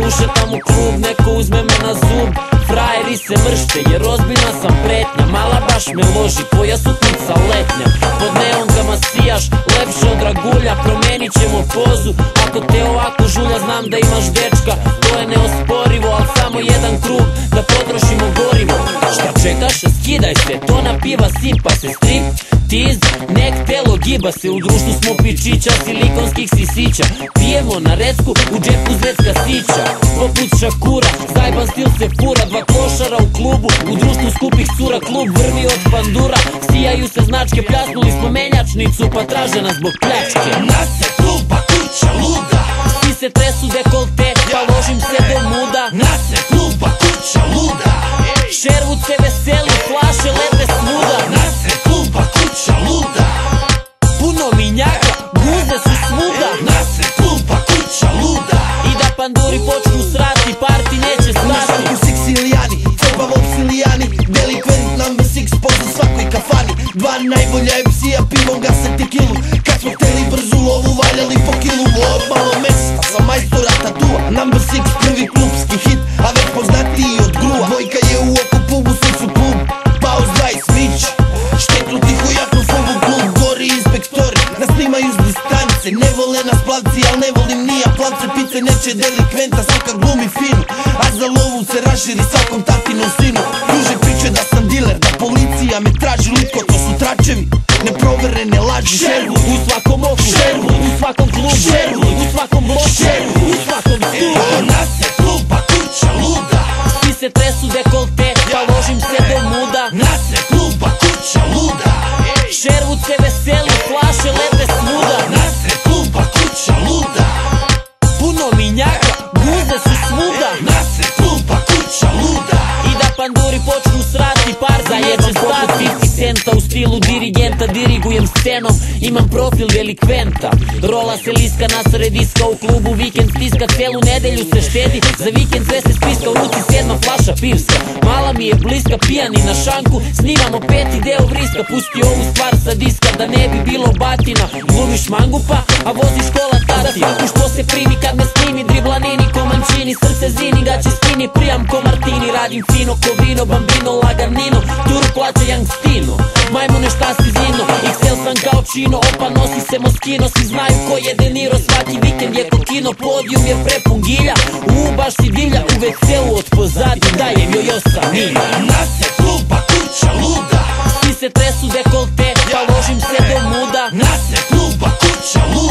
ušetam u klub, neko uzme me na zub. Frajeri se mršte jer ozbiljna sam pretnja. Mala baš me loži, tvoja suknica letnja. Pod neonkama sijaš, lepše od dragulja. Promenit ćemo pozu, ako te ovako žulja. Znam da imaš dečka, to je neosporivo, al samo jedan krug da potrošimo gorivo. Šta čekaš, skidaj se, tona piva sipa se. Strip, tiz, nek telo giba se. U društvu smo pičića, silikonskih sisića. Pijemo na recku, u džepu zvezka sića. Poput Šakura, zajban stil se fura. Dva klošara u klubu, u društvu skupih cura. Klub vrvi od pandura, sijaju se značke. Pljasnuli smo menjačnicu, pa traže nas zbog pljačke. Nas je kluba kuća luda, svi se tresu dekolte, pa ložim se do muda. nas je kluba kuća luda, Sherwood se veseli, flaše lete svuda. nas je kluba kuća luda, Puno minjaka, guze su svuda. nas je kluba kuća luda. I da panduri počnu srati, parti neće Na stati. šanku Siksilijani, cepa Vopsilijani, delikvent number 6 poza svakoj kafani. Dva najbolja MC-a pivom gase tekilu, kad smo hteli brzu ovu valjali po kilu. Od malo mesta sam majstora tatua, number 6 prvi klubski hit, a već poznatiji od grua. Dvojka je u okupu, u srcu klub, pauz 20 svić, šteklu tiho jaknu fobu klub. Gori inspektori, nas snimaju s distance, ne vole nas plavci, al ne volim ni ja plavce. Pice neće delikventa, svaka glumi finu, a za lovu se raširi svakom tatinom sinu. Druže priče da sam diler, da policija me traži, litko to su tračevi, neproverene laži. Sherwood u svakom oku, Sherwood u svakom klubu, Sherwood u svakom bloku, Sherwood u svakom stubu. Nas je kluba kuća luda, Svi se tresu dekolte, pa ložim se do muda. nas je kluba kuća luda, Sherwood se veseli, flaše lete svuda. nas je kluba kuća luda, Puno minjaka, guze su svuda. nas je kluba kuća luda. I da panduri počnu srati, parti neće stati. 50 centa u stilu dirigenta, dirigujem scenom, imam profil delikventa. Rola se liska na sred iska, u klubu vikend stiska. Celu nedelju se štedi, za vikend sve se spiska. U ruci 7 flaša pivska, mala mi je bliska. Pijani na šanku, snimamo 5. deo vriska. Pusti ovu stvar sa diska, da ne bi bilo batina. Glumiš mangupa, a voziš kola tati. Da što se primi kad me snimi, driblanini komančini. Srce zini, gaće skini, prijam ko Martini. Radim fino ko vino, bambino, laganino. Turu plaća Youngstino, majmune šta si zino. XL sam kao čino, opa nosi se Moschino. Svi znaju ko je De Niro, svaki vikend je ko kino. Podijum je prepun gilja, baš si divlja. U WC-u od pozadi dajem jojo sa Nina. Nas je kluba kuća luda, Svi se tresu dekolte, pa ložim se do muda. nas je kluba kuća luda.